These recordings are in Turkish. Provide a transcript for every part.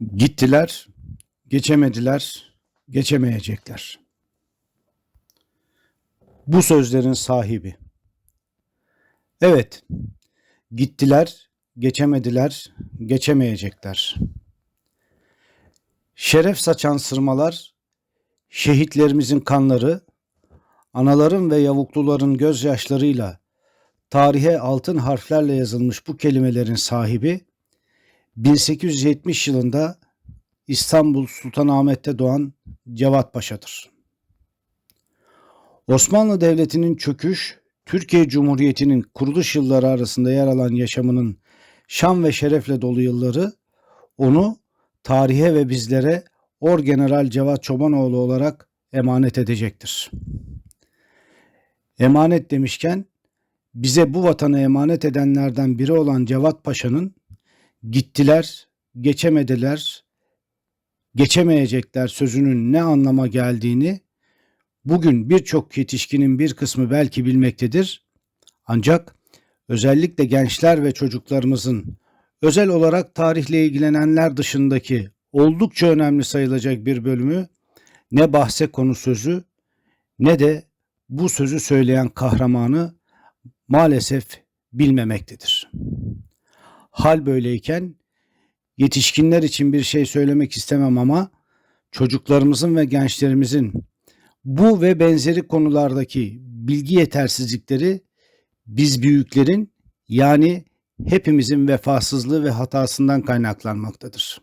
Gittiler, geçemediler, geçemeyecekler. Bu sözlerin sahibi. Evet, gittiler, geçemediler, geçemeyecekler. Şeref saçan sırmalar, şehitlerimizin kanları, anaların ve yavukluların gözyaşlarıyla tarihe altın harflerle yazılmış bu kelimelerin sahibi 1870 yılında İstanbul Sultanahmet'te doğan Cevat Paşa'dır. Osmanlı Devleti'nin çöküş, Türkiye Cumhuriyeti'nin kuruluş yılları arasında yer alan yaşamının şan ve şerefle dolu yılları onu tarihe ve bizlere Orgeneral Cevat Çobanoğlu olarak emanet edecektir. Emanet demişken bize bu vatanı emanet edenlerden biri olan Cevat Paşa'nın gittiler, geçemediler, geçemeyecekler sözünün ne anlama geldiğini bugün birçok yetişkinin bir kısmı belki bilmektedir. Ancak özellikle gençler ve çocuklarımızın özel olarak tarihle ilgilenenler dışındaki oldukça önemli sayılacak bir bölümü ne bahse konu sözü ne de bu sözü söyleyen kahramanı maalesef bilmemektedir. Hal böyleyken yetişkinler için bir şey söylemek istemem ama çocuklarımızın ve gençlerimizin bu ve benzeri konulardaki bilgi yetersizlikleri biz büyüklerin yani hepimizin vefasızlığı ve hatasından kaynaklanmaktadır.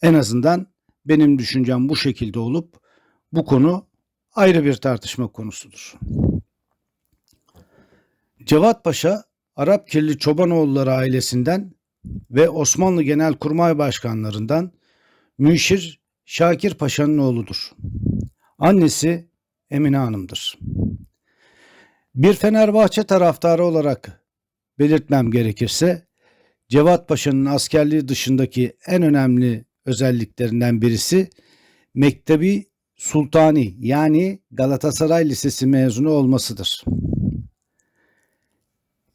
En azından benim düşüncem bu şekilde olup bu konu ayrı bir tartışma konusudur. Cevat Paşa, Arap Kirli Çobanoğulları ailesinden ve Osmanlı Genelkurmay Başkanlarından Müşir Şakir Paşa'nın oğludur. Annesi Emine Hanım'dır. Bir Fenerbahçe taraftarı olarak belirtmem gerekirse Cevat Paşa'nın askerliği dışındaki en önemli özelliklerinden birisi Mektebi Sultani yani Galatasaray Lisesi mezunu olmasıdır.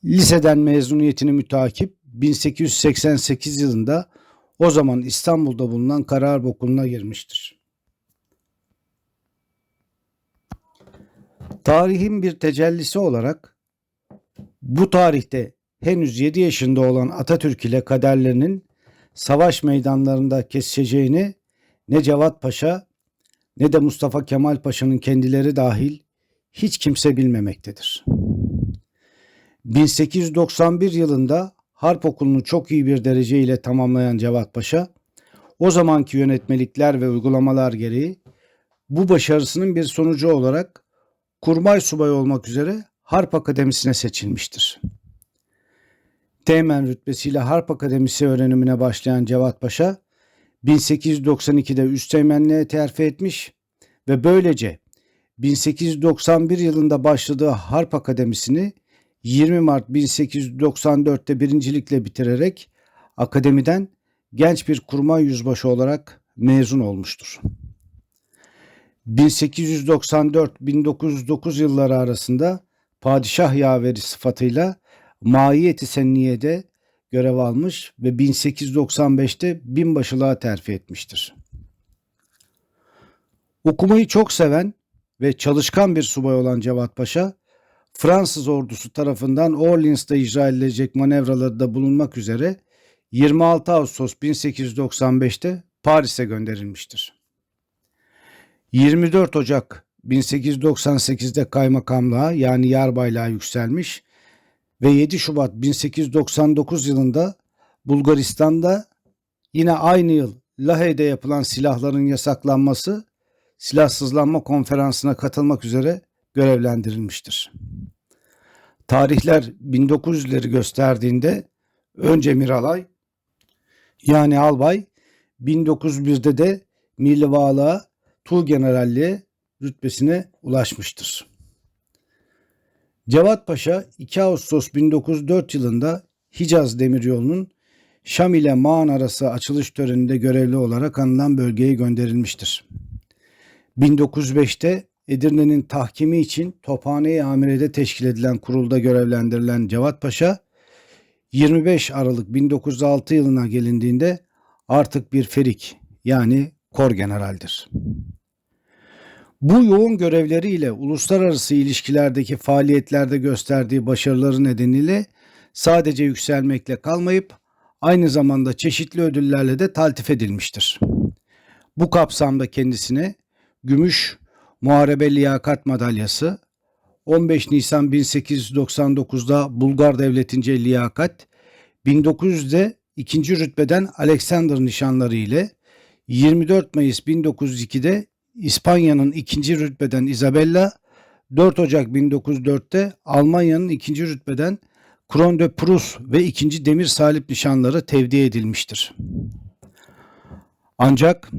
Liseden mezuniyetini mütakip 1888 yılında o zaman İstanbul'da bulunan Kararp Okulu'na girmiştir. Tarihin bir tecellisi olarak bu tarihte henüz 7 yaşında olan Atatürk ile kaderlerinin savaş meydanlarında kesişeceğini ne Cevat Paşa ne de Mustafa Kemal Paşa'nın kendileri dahil hiç kimse bilmemektedir. 1891 yılında Harp Okulu'nu çok iyi bir derece ile tamamlayan Cevat Paşa, o zamanki yönetmelikler ve uygulamalar gereği bu başarısının bir sonucu olarak kurmay subayı olmak üzere Harp Akademisi'ne seçilmiştir. Teğmen rütbesiyle Harp Akademisi öğrenimine başlayan Cevat Paşa, 1892'de üsteğmenliğe terfi etmiş ve böylece 1891 yılında başladığı Harp Akademisi'ni 20 Mart 1894'te birincilikle bitirerek akademiden genç bir kurmay yüzbaşı olarak mezun olmuştur. 1894-1909 yılları arasında padişah yaveri sıfatıyla Mahiyeti Senniye'de görev almış ve 1895'te binbaşılığa terfi etmiştir. Okumayı çok seven ve çalışkan bir subay olan Cevat Paşa, Fransız ordusu tarafından Orleans'ta icra edilecek manevralarda bulunmak üzere 26 Ağustos 1895'te Paris'e gönderilmiştir. 24 Ocak 1898'de kaymakamlığa yani yarbaylığa yükselmiş ve 7 Şubat 1899 yılında Bulgaristan'da yine aynı yıl Lahey'de yapılan silahların yasaklanması silahsızlanma konferansına katılmak üzere görevlendirilmiştir. Tarihler 1900'leri gösterdiğinde önce Miralay yani albay, 1901'de de Millivalığa Tuğgeneralliğe rütbesine ulaşmıştır. Cevat Paşa 2 Ağustos 1904 yılında Hicaz Demiryolu'nun Şam ile Mağan arası açılış töreninde görevli olarak anılan bölgeye gönderilmiştir. 1905'te Edirne'nin tahkimi için Tophane-i Amire'de teşkil edilen kurulda görevlendirilen Cevat Paşa, 25 Aralık 1906 yılına gelindiğinde artık bir ferik yani korgeneraldir. Bu yoğun görevleriyle uluslararası ilişkilerdeki faaliyetlerde gösterdiği başarıları nedeniyle sadece yükselmekle kalmayıp aynı zamanda çeşitli ödüllerle de taltif edilmiştir. Bu kapsamda kendisine Gümüş Muharebe Liyakat Madalyası, 15 Nisan 1899'da Bulgar Devletince Liyakat, 1900'de 2. rütbeden Alexander nişanları ile 24 Mayıs 1902'de İspanya'nın 2. rütbeden Isabella, 4 Ocak 1904'te Almanya'nın 2. rütbeden Kron de Prus ve 2. Demir Salip nişanları tevdi edilmiştir. Ancak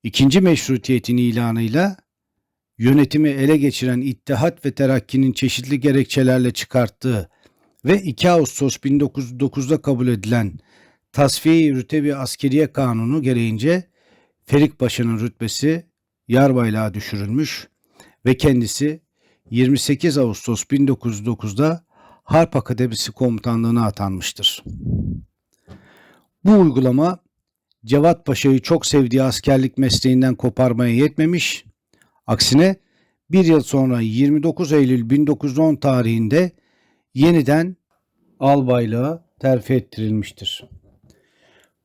2. Meşrutiyetin ilanıyla yönetimi ele geçiren İttihat ve Terakki'nin çeşitli gerekçelerle çıkarttığı ve 2 Ağustos 1909'da kabul edilen Tasfiye-i Rütebi Askeriye Kanunu gereğince Ferikpaşa'nın rütbesi yarbaylığa düşürülmüş ve kendisi 28 Ağustos 1909'da Harp Akademisi Komutanlığı'na atanmıştır. Bu uygulama Cevat Paşa'yı çok sevdiği askerlik mesleğinden koparmaya yetmemiş, aksine bir yıl sonra 29 Eylül 1910 tarihinde yeniden albaylığa terfi ettirilmiştir.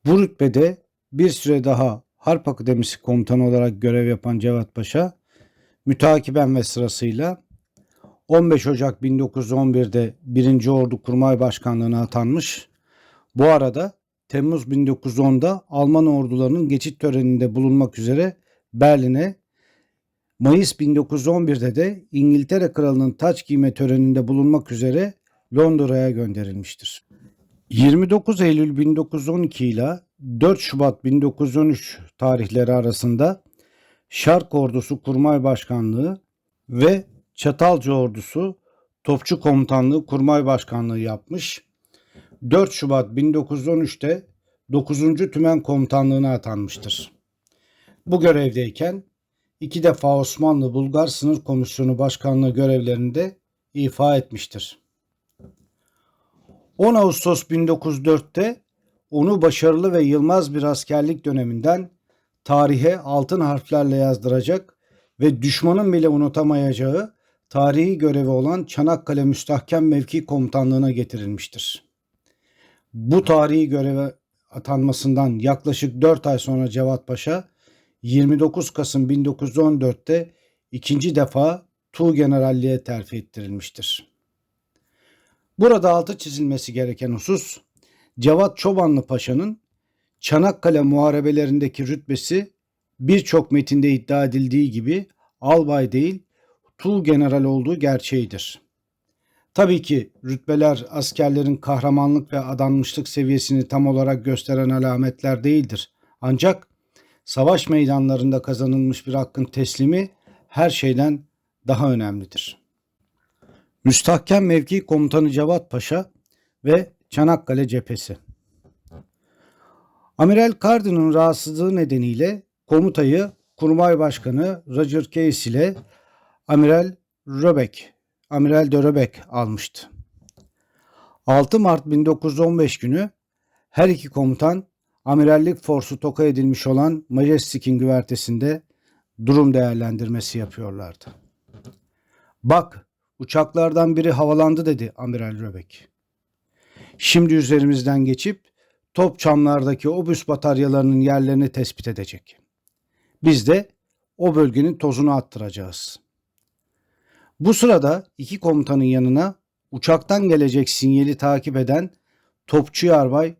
Bu rütbede bir süre daha Harp Akademisi Komutanı olarak görev yapan Cevat Paşa, mütakiben ve sırasıyla 15 Ocak 1911'de 1. Ordu Kurmay Başkanlığı'na atanmış. Bu arada Temmuz 1910'da Alman ordularının geçit töreninde bulunmak üzere Berlin'e, Mayıs 1911'de de İngiltere Kralı'nın taç giyme töreninde bulunmak üzere Londra'ya gönderilmiştir. 29 Eylül 1912 ile 4 Şubat 1913 tarihleri arasında Şark Ordusu Kurmay Başkanlığı ve Çatalca Ordusu Topçu Komutanlığı Kurmay Başkanlığı yapmış. 4 Şubat 1913'te 9. Tümen Komutanlığı'na atanmıştır. Bu görevdeyken 2 defa Osmanlı-Bulgar Sınır Komisyonu Başkanlığı görevlerinde ifa etmiştir. 10 Ağustos 1904'te onu başarılı ve yılmaz bir askerlik döneminden tarihe altın harflerle yazdıracak ve düşmanın bile unutamayacağı tarihi görevi olan Çanakkale Müstahkem Mevki Komutanlığı'na getirilmiştir. Bu tarihi göreve atanmasından yaklaşık 4 ay sonra Cevat Paşa 29 Kasım 1914'te ikinci defa Tuğgeneralliğe terfi ettirilmiştir. Burada altı çizilmesi gereken husus, Cevat Çobanlı Paşa'nın Çanakkale muharebelerindeki rütbesi birçok metinde iddia edildiği gibi albay değil, Tuğgeneral olduğu gerçeğidir. Tabii ki rütbeler askerlerin kahramanlık ve adanmışlık seviyesini tam olarak gösteren alametler değildir. Ancak savaş meydanlarında kazanılmış bir hakkın teslimi her şeyden daha önemlidir. Müstahkem Mevki Komutanı Cevat Paşa ve Çanakkale Cephesi. Amiral Cardin'in rahatsızlığı nedeniyle komutayı Kurmay Başkanı Roger Case ile Amiral de Robeck almıştı. 6 Mart 1915 günü her iki komutan amirallik forsu toka edilmiş olan Majestic'in güvertesinde durum değerlendirmesi yapıyorlardı. "Bak, uçaklardan biri havalandı," dedi Amiral Robeck. "Şimdi üzerimizden geçip Topçamlardaki obüs bataryalarının yerlerini tespit edecek. Biz de o bölgenin tozunu attıracağız." Bu sırada iki komutanın yanına uçaktan gelecek sinyali takip eden topçu yarbay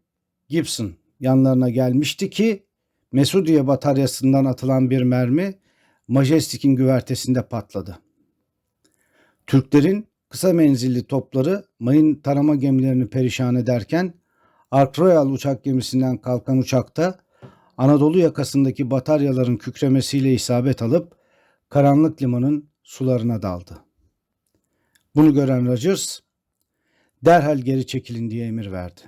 Gibson yanlarına gelmişti ki Mesudiye bataryasından atılan bir mermi Majestic'in güvertesinde patladı. Türklerin kısa menzilli topları mayın tarama gemilerini perişan ederken Ark Royal uçak gemisinden kalkan uçakta Anadolu yakasındaki bataryaların kükremesiyle isabet alıp karanlık limanın sularına daldı. Bunu gören Rogers derhal geri çekilin diye emir verdi.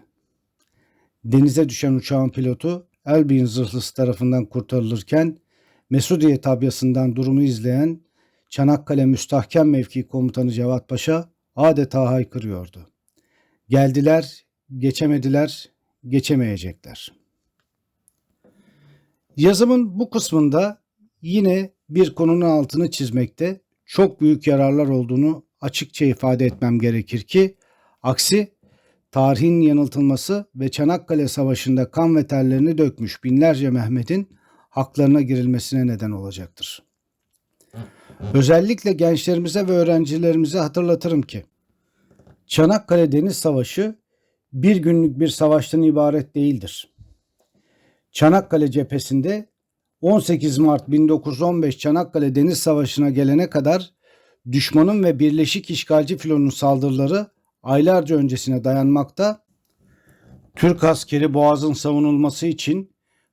Denize düşen uçağın pilotu Elbin zırhlısı tarafından kurtarılırken Mesudiye tabyasından durumu izleyen Çanakkale Müstahkem Mevki Komutanı Cevat Paşa adeta haykırıyordu. "Geldiler, geçemediler, geçemeyecekler." Yazımın bu kısmında yine bir konunun altını çizmekte çok büyük yararlar olduğunu açıkça ifade etmem gerekir ki aksi tarihin yanıltılması ve Çanakkale Savaşı'nda kan ve terlerini dökmüş binlerce Mehmet'in haklarına girilmesine neden olacaktır. Özellikle gençlerimize ve öğrencilerimize hatırlatırım ki Çanakkale Deniz Savaşı bir günlük bir savaştan ibaret değildir. Çanakkale cephesinde 18 Mart 1915 Çanakkale Deniz Savaşı'na gelene kadar düşmanın ve Birleşik İşgalci Filonun saldırıları aylarca öncesine dayanmakta, Türk askeri Boğaz'ın savunulması için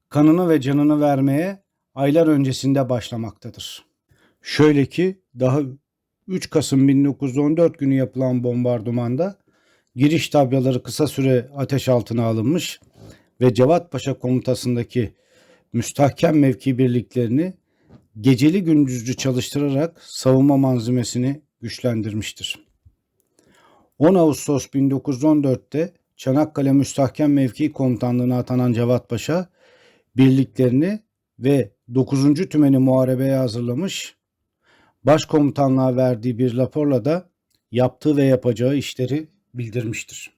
kanını ve canını vermeye aylar öncesinde başlamaktadır. Şöyle ki daha 3 Kasım 1914 günü yapılan bombardımanda giriş tabyaları kısa süre ateş altına alınmış ve Cevat Paşa komutasındaki müstahkem mevki birliklerini geceli gündüzlü çalıştırarak savunma malzemesini güçlendirmiştir. 10 Ağustos 1914'te Çanakkale Müstahkem Mevki Komutanlığı'na atanan Cevat Paşa birliklerini ve 9. Tümeni muharebeye hazırlamış, başkomutanlığa verdiği bir raporla da yaptığı ve yapacağı işleri bildirmiştir.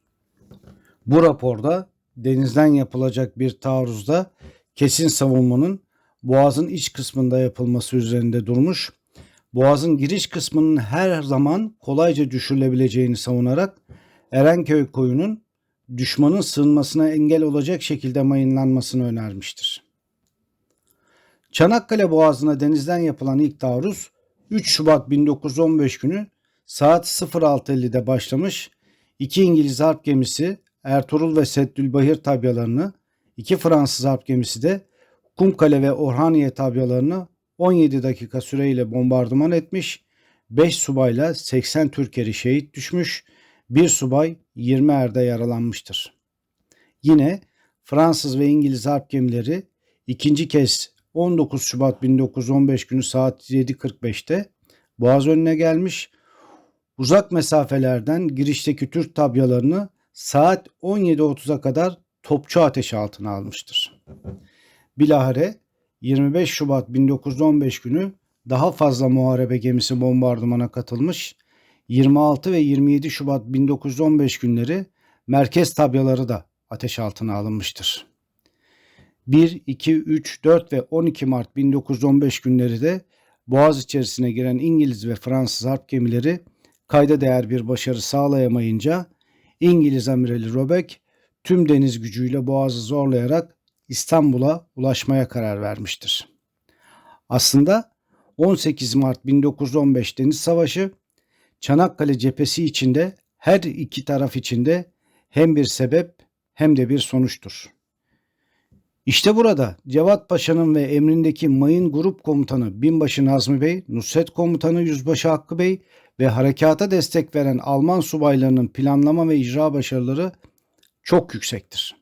Bu raporda denizden yapılacak bir taarruzda kesin savunmanın Boğaz'ın iç kısmında yapılması üzerinde durmuş, Boğaz'ın giriş kısmının her zaman kolayca düşürülebileceğini savunarak Erenköy koyunun düşmanın sığınmasına engel olacak şekilde mayınlanmasını önermiştir. Çanakkale Boğazı'na denizden yapılan ilk taarruz 3 Şubat 1915 günü saat 06.50'de başlamış, 2 İngiliz harp gemisi Ertuğrul ve Seddülbahir tabyalarını, 2 Fransız harp gemisi de Kumkale ve Orhaniye tabyalarını 17 dakika süreyle bombardıman etmiş, 5 subayla 80 Türkeri şehit düşmüş, 1 subay 20 erde yaralanmıştır. Yine Fransız ve İngiliz harp gemileri ikinci kez 19 Şubat 1915 günü saat 7.45'te Boğaz önüne gelmiş, uzak mesafelerden girişteki Türk tabyalarını saat 17.30'a kadar topçu ateşi altına almıştır. Bilahare 25 Şubat 1915 günü daha fazla muharebe gemisi bombardımana katılmış, 26 ve 27 Şubat 1915 günleri merkez tabyaları da ateş altına alınmıştır. 1, 2, 3, 4 ve 12 Mart 1915 günleri de Boğaz içerisine giren İngiliz ve Fransız harp gemileri kayda değer bir başarı sağlayamayınca İngiliz amirali Robeck tüm deniz gücüyle Boğaz'ı zorlayarak İstanbul'a ulaşmaya karar vermiştir. Aslında 18 Mart 1915 Deniz Savaşı Çanakkale cephesi içinde her iki taraf içinde hem bir sebep hem de bir sonuçtur. İşte burada Cevat Paşa'nın ve emrindeki Mayın Grup Komutanı Binbaşı Nazmi Bey, Nusret Komutanı Yüzbaşı Hakkı Bey ve harekata destek veren Alman subaylarının planlama ve icra başarıları çok yüksektir.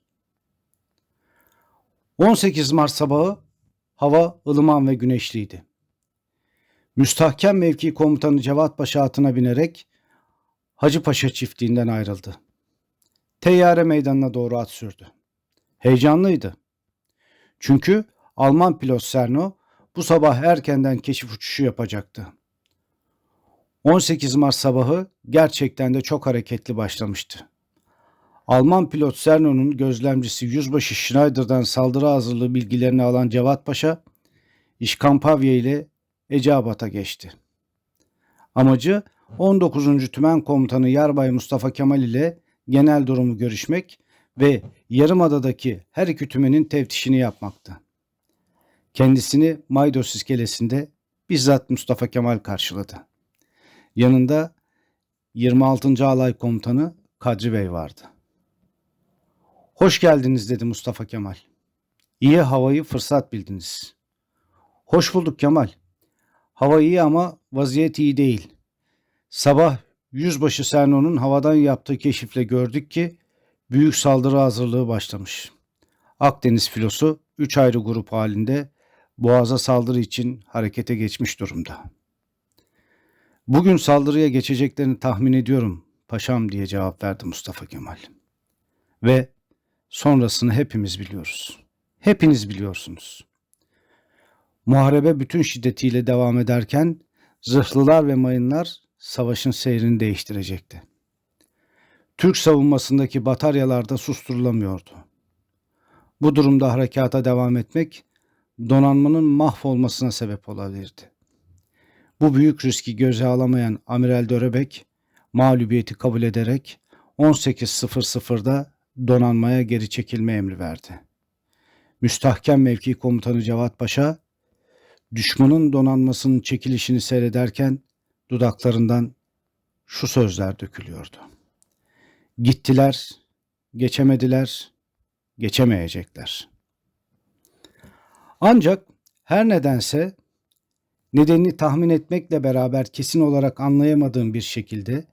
18 Mart sabahı hava ılıman ve güneşliydi. Müstahkem mevki komutanı Cevat Paşa atına binerek Hacıpaşa çiftliğinden ayrıldı. Teyyare meydanına doğru at sürdü. Heyecanlıydı. Çünkü Alman pilot Serno bu sabah erkenden keşif uçuşu yapacaktı. 18 Mart sabahı gerçekten de çok hareketli başlamıştı. Alman pilot Serno'nun gözlemcisi Yüzbaşı Schneider'dan saldırı hazırlığı bilgilerini alan Cevat Paşa, İşkampavye ile Eceabat'a geçti. Amacı 19. Tümen Komutanı Yarbay Mustafa Kemal ile genel durumu görüşmek ve Yarımada'daki her iki tümenin teftişini yapmaktı. Kendisini Maydos iskelesinde bizzat Mustafa Kemal karşıladı. Yanında 26. Alay Komutanı Kadri Bey vardı. "Hoş geldiniz," dedi Mustafa Kemal. "İyi havayı fırsat bildiniz." "Hoş bulduk Kemal. Hava iyi ama vaziyet iyi değil. Sabah Yüzbaşı Serno'nun havadan yaptığı keşifle gördük ki büyük saldırı hazırlığı başlamış. Akdeniz filosu 3 ayrı grup halinde Boğaz'a saldırı için harekete geçmiş durumda." "Bugün saldırıya geçeceklerini tahmin ediyorum paşam," diye cevap verdi Mustafa Kemal. "Ve sonrasını hepimiz biliyoruz. Hepiniz biliyorsunuz. Muharebe bütün şiddetiyle devam ederken zırhlılar ve mayınlar savaşın seyrini değiştirecekti. Türk savunmasındaki bataryalar da susturulamıyordu. Bu durumda harekata devam etmek donanmanın mahvolmasına sebep olabilirdi. Bu büyük riski göze alamayan Amiral Dörebek mağlubiyeti kabul ederek 18.00'da donanmaya geri çekilme emri verdi. Müstahkem Mevki Komutanı Cevat Paşa düşmanın donanmasının çekilişini seyrederken dudaklarından şu sözler dökülüyordu: "Gittiler, geçemediler, geçemeyecekler." Ancak her nedense nedenini tahmin etmekle beraber kesin olarak anlayamadığım bir şekilde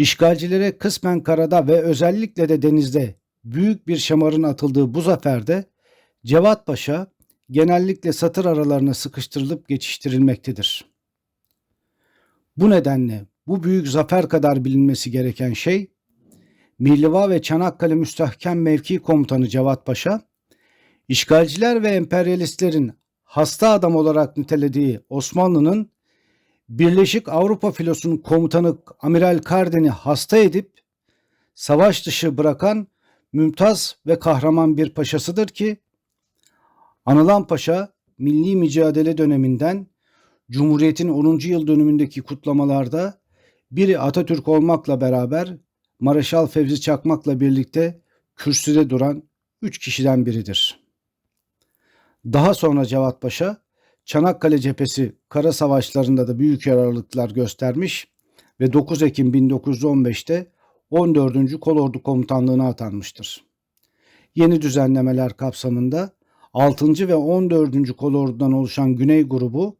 işgalcilere kısmen karada ve özellikle de denizde büyük bir şamarın atıldığı bu zaferde Cevat Paşa genellikle satır aralarına sıkıştırılıp geçiştirilmektedir. Bu nedenle bu büyük zafer kadar bilinmesi gereken şey, Mirliva ve Çanakkale Müstahkem Mevki Komutanı Cevat Paşa, işgalciler ve emperyalistlerin hasta adam olarak nitelediği Osmanlı'nın Birleşik Avrupa Filosu'nun komutanı Amiral Karden'i hasta edip savaş dışı bırakan mümtaz ve kahraman bir paşasıdır ki, anılan paşa milli mücadele döneminden Cumhuriyet'in 10. yıl dönümündeki kutlamalarda biri Atatürk olmakla beraber Mareşal Fevzi Çakmak'la birlikte kürsüde duran 3 kişiden biridir. Daha sonra Cevat Paşa Çanakkale cephesi kara savaşlarında da büyük yararlılıklar göstermiş ve 9 Ekim 1915'te 14. Kolordu Komutanlığı'na atanmıştır. Yeni düzenlemeler kapsamında 6. ve 14. Kolordu'dan oluşan Güney grubu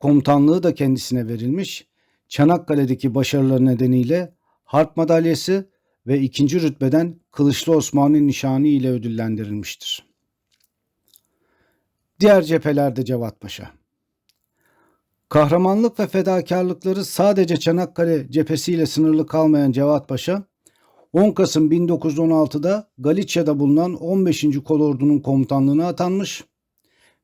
komutanlığı da kendisine verilmiş, Çanakkale'deki başarıları nedeniyle Harp Madalyası ve 2. rütbeden Kılıçlı Osmanlı nişanı ile ödüllendirilmiştir. Diğer cephelerde Cevat Paşa. Kahramanlık ve fedakarlıkları sadece Çanakkale cephesiyle sınırlı kalmayan Cevat Paşa, 10 Kasım 1916'da Galicia'da bulunan 15. Kolordu'nun komutanlığına atanmış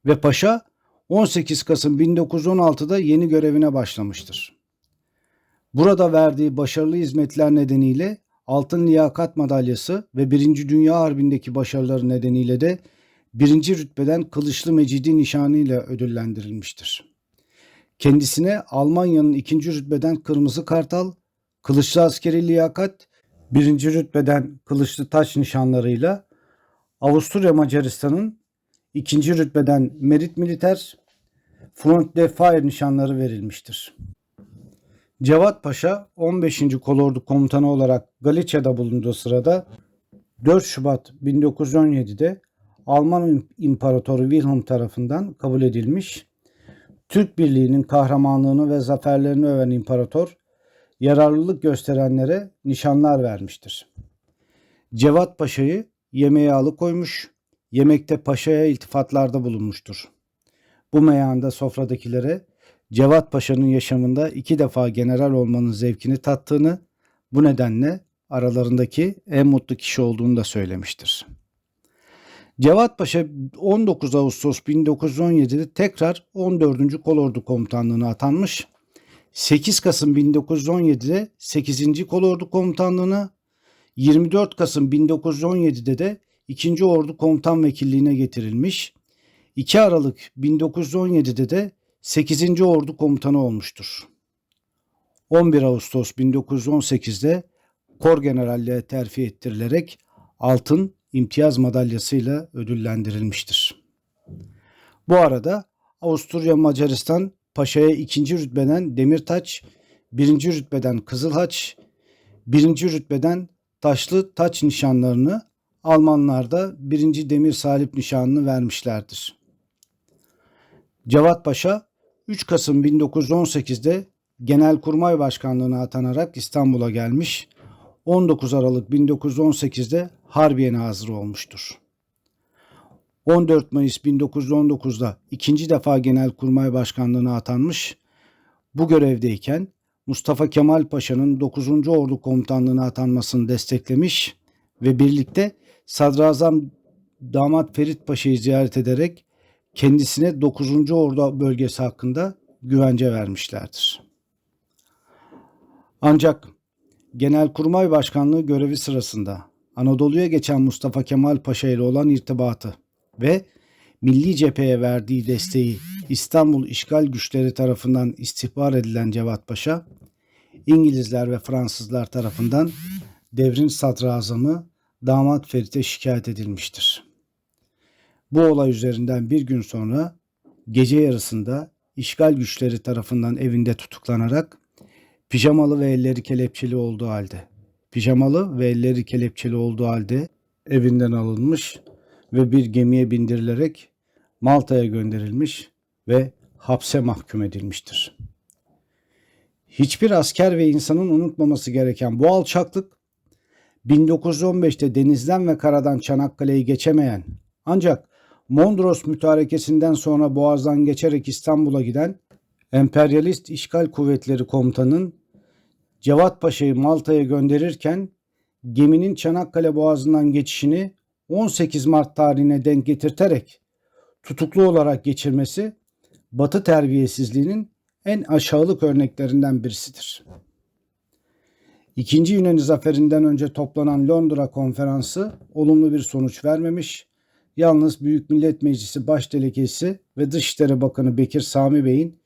ve Paşa 18 Kasım 1916'da yeni görevine başlamıştır. Burada verdiği başarılı hizmetler nedeniyle Altın Liyakat Madalyası ve 1. Dünya Harbi'ndeki başarıları nedeniyle de 1. rütbeden Kılıçlı Mecidi nişanı ile ödüllendirilmiştir. Kendisine Almanya'nın 2. rütbeden Kırmızı Kartal, Kılıçlı Askeri Liyakat, 1. rütbeden Kılıçlı Taç nişanlarıyla Avusturya Macaristan'ın 2. rütbeden Merit Militer, Front de Fire nişanları verilmiştir. Cevat Paşa 15. Kolordu Komutanı olarak Galicia'da bulunduğu sırada 4 Şubat 1917'de Alman İmparatoru Wilhelm tarafından kabul edilmiş. Türk Birliği'nin kahramanlığını ve zaferlerini öven imparator, yararlılık gösterenlere nişanlar vermiştir. Cevat Paşa'yı yemeğe alıkoymuş, yemekte paşaya iltifatlarda bulunmuştur. Bu meyanda sofradakilere Cevat Paşa'nın yaşamında 2 defa general olmanın zevkini tattığını, bu nedenle aralarındaki en mutlu kişi olduğunu da söylemiştir. Cevat Paşa 19 Ağustos 1917'de tekrar 14. Kolordu Komutanlığı'na atanmış, 8 Kasım 1917'de 8. Kolordu Komutanlığı'na, 24 Kasım 1917'de de 2. Ordu Komutan Vekilliğine getirilmiş, 2 Aralık 1917'de de 8. Ordu Komutanı olmuştur. 11 Ağustos 1918'de Kor Generalliğe terfi ettirilerek altın imtiyaz madalyasıyla ödüllendirilmiştir. Bu arada Avusturya Macaristan Paşa'ya 2. rütbeden Demirtaç, 1. rütbeden Kızılhaç, 1. rütbeden Taşlı Taç nişanlarını, Almanlar da 1. Demir Salip nişanını vermişlerdir. Cevat Paşa 3 Kasım 1918'de Genelkurmay Başkanlığı'na atanarak İstanbul'a gelmiş, 19 Aralık 1918'de Harbiye Nazırı olmuştur. 14 Mayıs 1919'da ikinci defa Genelkurmay Başkanlığı'na atanmış, bu görevdeyken Mustafa Kemal Paşa'nın 9. Ordu Komutanlığı'na atanmasını desteklemiş ve birlikte Sadrazam Damat Ferit Paşa'yı ziyaret ederek kendisine 9. Ordu bölgesi hakkında güvence vermişlerdir. Ancak Genelkurmay Başkanlığı görevi sırasında Anadolu'ya geçen Mustafa Kemal Paşa ile olan irtibatı ve Milli Cepheye verdiği desteği İstanbul işgal güçleri tarafından istihbar edilen Cevat Paşa, İngilizler ve Fransızlar tarafından devrin sadrazamı Damat Ferit'e şikayet edilmiştir. Bu olay üzerinden bir gün sonra gece yarısında işgal güçleri tarafından evinde tutuklanarak pijamalı ve elleri kelepçeli olduğu halde evinden alınmış ve bir gemiye bindirilerek Malta'ya gönderilmiş ve hapse mahkum edilmiştir. Hiçbir asker ve insanın unutmaması gereken bu alçaklık, 1915'te denizden ve karadan Çanakkale'yi geçemeyen ancak Mondros mütarekesinden sonra Boğaz'dan geçerek İstanbul'a giden emperyalist işgal kuvvetleri komutanının Cevat Paşa'yı Malta'ya gönderirken geminin Çanakkale Boğazı'ndan geçişini 18 Mart tarihine denk getirterek tutuklu olarak geçirmesi Batı terbiyesizliğinin en aşağılık örneklerinden birisidir. İkinci Yunani zaferinden önce toplanan Londra Konferansı olumlu bir sonuç vermemiş, yalnız Büyük Millet Meclisi Başdelegesi ve Dışişleri Bakanı Bekir Sami Bey'in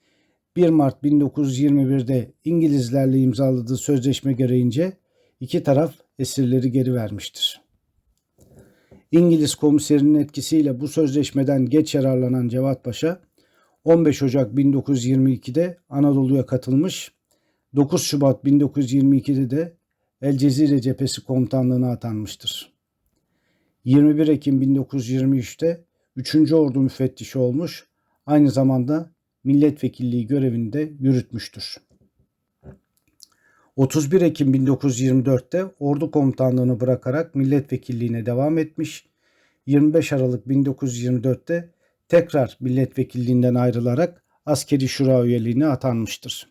1 Mart 1921'de İngilizlerle imzaladığı sözleşme gereğince iki taraf esirleri geri vermiştir. İngiliz komiserinin etkisiyle bu sözleşmeden geç yararlanan Cevat Paşa 15 Ocak 1922'de Anadolu'ya katılmış, 9 Şubat 1922'de de El Cezire Cephesi Komutanlığı'na atanmıştır. 21 Ekim 1923'te 3. Ordu müfettişi olmuş, aynı zamanda milletvekilliği görevini de yürütmüştür. 31 Ekim 1924'te ordu komutanlığını bırakarak milletvekilliğine devam etmiş, 25 Aralık 1924'te tekrar milletvekilliğinden ayrılarak askeri şura üyeliğine atanmıştır.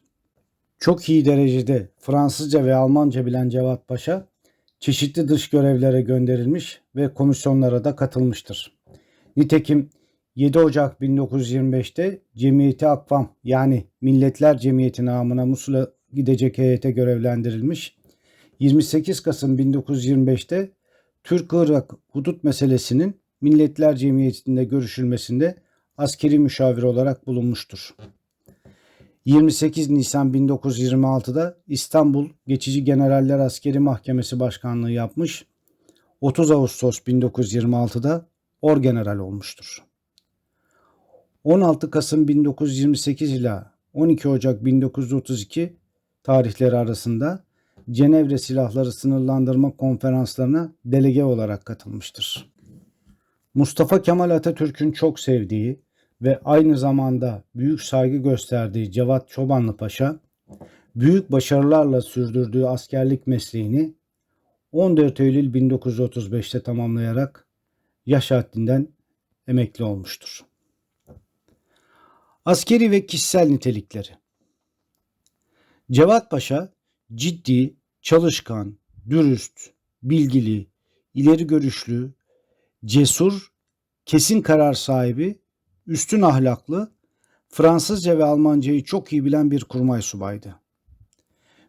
Çok iyi derecede Fransızca ve Almanca bilen Cevat Paşa, çeşitli dış görevlere gönderilmiş ve komisyonlara da katılmıştır. Nitekim 7 Ocak 1925'te Cemiyeti Akvam yani Milletler Cemiyeti namına Musul'a gidecek heyete görevlendirilmiş. 28 Kasım 1925'te Türk-Irak hudut meselesinin Milletler Cemiyeti'nde görüşülmesinde askeri müşavir olarak bulunmuştur. 28 Nisan 1926'da İstanbul Geçici Generaller Askeri Mahkemesi Başkanlığı yapmış, 30 Ağustos 1926'da orgeneral olmuştur. 16 Kasım 1928 ile 12 Ocak 1932 tarihleri arasında Cenevre Silahları Sınırlandırma Konferanslarına delege olarak katılmıştır. Mustafa Kemal Atatürk'ün çok sevdiği ve aynı zamanda büyük saygı gösterdiği Cevat Çobanlı Paşa, büyük başarılarla sürdürdüğü askerlik mesleğini 14 Eylül 1935'te tamamlayarak yaş haddinden emekli olmuştur. Askeri ve kişisel nitelikleri. Cevat Paşa ciddi, çalışkan, dürüst, bilgili, ileri görüşlü, cesur, kesin karar sahibi, üstün ahlaklı, Fransızca ve Almancayı çok iyi bilen bir kurmay subaydı.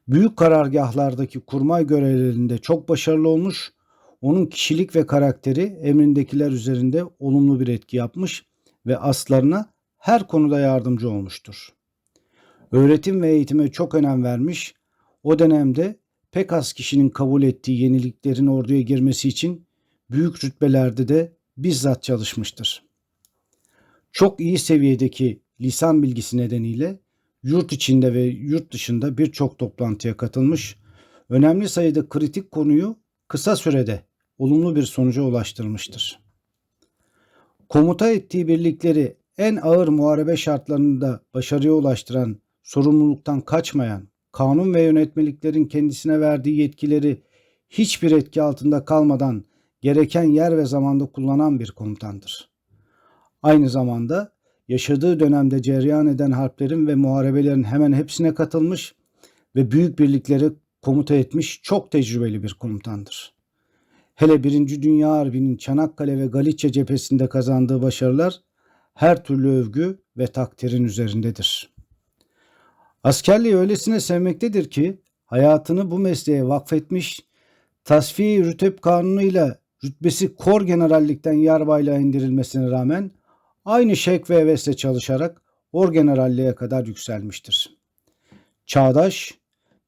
Büyük karargahlardaki kurmay görevlerinde çok başarılı olmuş, onun kişilik ve karakteri emrindekiler üzerinde olumlu bir etki yapmış ve aslarına her konuda yardımcı olmuştur. Öğretim ve eğitime çok önem vermiş, o dönemde pek az kişinin kabul ettiği yeniliklerin orduya girmesi için büyük rütbelerde de bizzat çalışmıştır. Çok iyi seviyedeki lisan bilgisi nedeniyle yurt içinde ve yurt dışında birçok toplantıya katılmış, önemli sayıda kritik konuyu kısa sürede olumlu bir sonuca ulaştırmıştır. Komuta ettiği birlikleri en ağır muharebe şartlarında başarıya ulaştıran, sorumluluktan kaçmayan, kanun ve yönetmeliklerin kendisine verdiği yetkileri hiçbir etki altında kalmadan gereken yer ve zamanda kullanan bir komutandır. Aynı zamanda yaşadığı dönemde cereyan eden harplerin ve muharebelerin hemen hepsine katılmış ve büyük birlikleri komuta etmiş çok tecrübeli bir komutandır. Hele 1. Dünya Harbi'nin Çanakkale ve Galicia cephesinde kazandığı başarılar her türlü övgü ve takdirin üzerindedir. Askerliği öylesine sevmektedir ki hayatını bu mesleğe vakfetmiş, tasfiye rütep kanunuyla rütbesi kor generallikten yarbaylığa indirilmesine rağmen aynı şevk ve hevesle çalışarak orgeneralliğe kadar yükselmiştir. Çağdaş,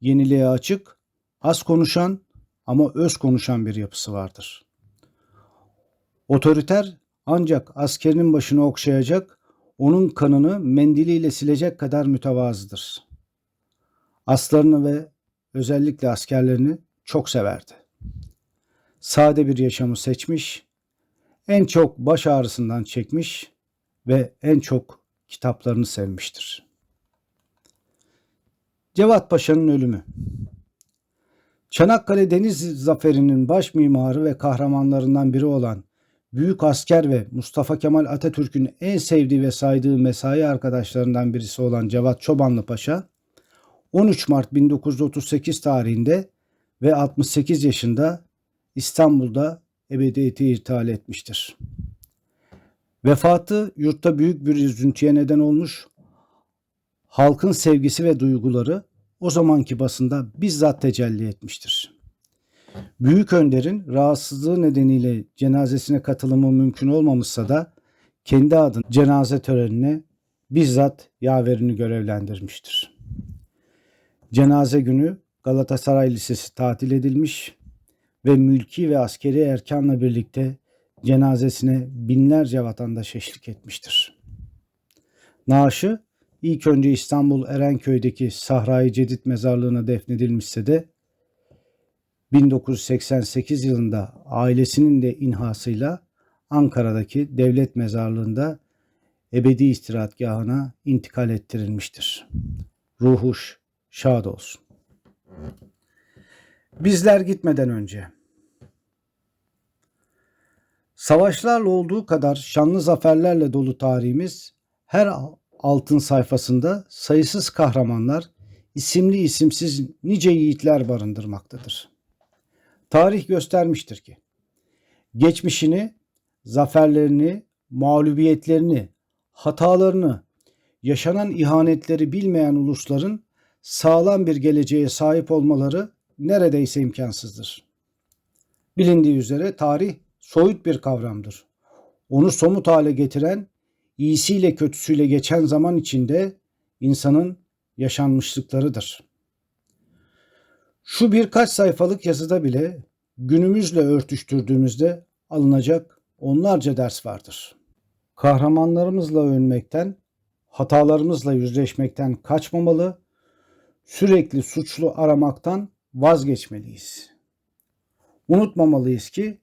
yeniliğe açık, az konuşan ama öz konuşan bir yapısı vardır. Otoriter ancak askerinin başını okşayacak, onun kanını mendiliyle silecek kadar mütevazıdır. Aslarını ve özellikle askerlerini çok severdi. Sade bir yaşamı seçmiş, en çok baş ağrısından çekmiş ve en çok kitaplarını sevmiştir. Cevat Paşa'nın ölümü. Çanakkale Deniz Zaferi'nin baş mimarı ve kahramanlarından biri olan büyük asker ve Mustafa Kemal Atatürk'ün en sevdiği ve saydığı mesai arkadaşlarından birisi olan Cevat Çobanlı Paşa, 13 Mart 1938 tarihinde ve 68 yaşında İstanbul'da ebediyete irtihal etmiştir. Vefatı yurtta büyük bir üzüntüye neden olmuş, halkın sevgisi ve duyguları o zamanki basında bizzat tecelli etmiştir. Büyük önderin rahatsızlığı nedeniyle cenazesine katılımı mümkün olmamışsa da kendi adına cenaze törenine bizzat yaverini görevlendirmiştir. Cenaze günü Galatasaray Lisesi tatil edilmiş ve mülki ve askeri erkanla birlikte cenazesine binlerce vatandaş eşlik etmiştir. Naaşı ilk önce İstanbul Erenköy'deki Sahra-i Cedid mezarlığına defnedilmişse de 1988 yılında ailesinin de inhasıyla Ankara'daki devlet mezarlığında ebedi istirahatgahına intikal ettirilmiştir. Ruhu şad olsun. Bizler gitmeden önce savaşlarla olduğu kadar şanlı zaferlerle dolu tarihimiz her altın sayfasında sayısız kahramanlar, isimli isimsiz nice yiğitler barındırmaktadır. Tarih göstermiştir ki geçmişini, zaferlerini, mağlubiyetlerini, hatalarını, yaşanan ihanetleri bilmeyen ulusların sağlam bir geleceğe sahip olmaları neredeyse imkansızdır. Bilindiği üzere tarih soyut bir kavramdır. Onu somut hale getiren, iyisiyle kötüsüyle geçen zaman içinde insanın yaşanmışlıklarıdır. Şu birkaç sayfalık yazıda bile günümüzle örtüştürdüğümüzde alınacak onlarca ders vardır. Kahramanlarımızla övünmekten, hatalarımızla yüzleşmekten kaçmamalı, sürekli suçlu aramaktan vazgeçmeliyiz. Unutmamalıyız ki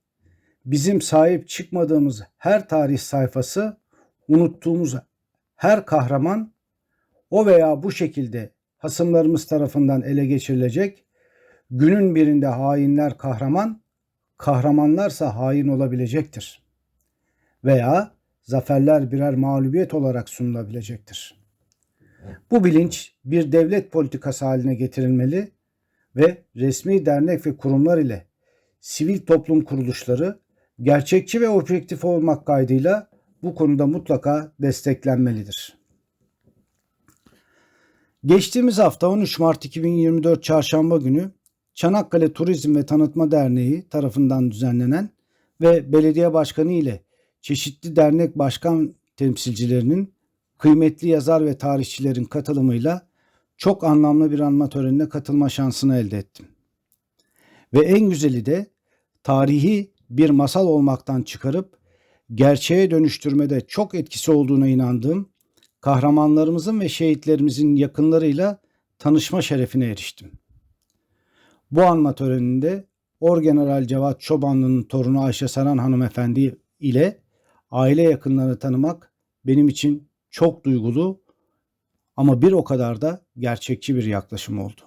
bizim sahip çıkmadığımız her tarih sayfası, unuttuğumuz her kahraman o veya bu şekilde hasımlarımız tarafından ele geçirilecek, günün birinde hainler kahraman, kahramanlarsa hain olabilecektir. Veya zaferler birer mağlubiyet olarak sunulabilecektir. Bu bilinç bir devlet politikası haline getirilmeli ve resmi dernek ve kurumlar ile sivil toplum kuruluşları gerçekçi ve objektif olmak kaydıyla bu konuda mutlaka desteklenmelidir. Geçtiğimiz hafta 13 Mart 2024 Çarşamba günü Çanakkale Turizm ve Tanıtma Derneği tarafından düzenlenen ve belediye başkanı ile çeşitli dernek başkan temsilcilerinin, kıymetli yazar ve tarihçilerin katılımıyla çok anlamlı bir anma törenine katılma şansını elde ettim. Ve en güzeli de tarihi bir masal olmaktan çıkarıp gerçeğe dönüştürmede çok etkisi olduğuna inandığım kahramanlarımızın ve şehitlerimizin yakınlarıyla tanışma şerefine eriştim. Bu anma töreninde Orgeneral Cevat Çobanlı'nın torunu Ayşe Saran hanımefendi ile aile yakınlarını tanımak benim için çok duygulu ama bir o kadar da gerçekçi bir yaklaşım oldu.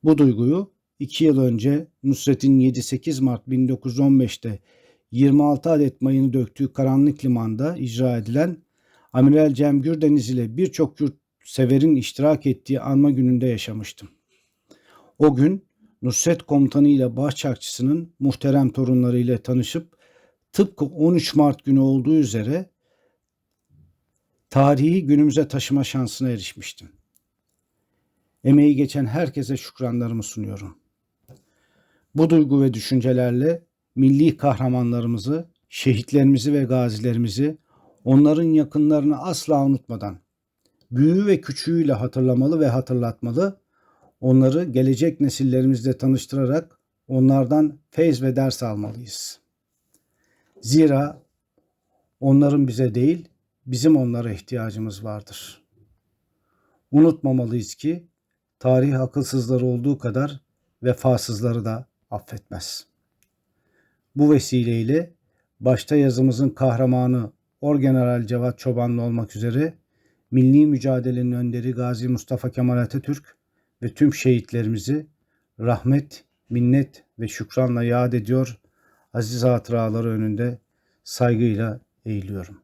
Bu duyguyu 2 yıl önce Nusret'in 7-8 Mart 1915'te 26 adet mayını döktüğü karanlık limanda icra edilen Amiral Cem Gürdeniz ile birçok yurtseverin iştirak ettiği anma gününde yaşamıştım. O gün Nusret Komutanı ile Başçakçısının muhterem torunları ile tanışıp tıpkı 13 Mart günü olduğu üzere tarihi günümüze taşıma şansına erişmiştim. Emeği geçen herkese şükranlarımı sunuyorum. Bu duygu ve düşüncelerle milli kahramanlarımızı, şehitlerimizi ve gazilerimizi, onların yakınlarını asla unutmadan, büyüğü ve küçüğüyle hatırlamalı ve hatırlatmalı, onları gelecek nesillerimizle tanıştırarak onlardan feyz ve ders almalıyız. Zira onların bize değil, bizim onlara ihtiyacımız vardır. Unutmamalıyız ki tarih akılsızları olduğu kadar vefasızları da affetmez. Bu vesileyle başta yazımızın kahramanı Orgeneral Cevat Çobanlı olmak üzere milli mücadelenin önderi Gazi Mustafa Kemal Atatürk ve tüm şehitlerimizi rahmet, minnet ve şükranla yad ediyor, aziz hatıraları önünde saygıyla eğiliyorum.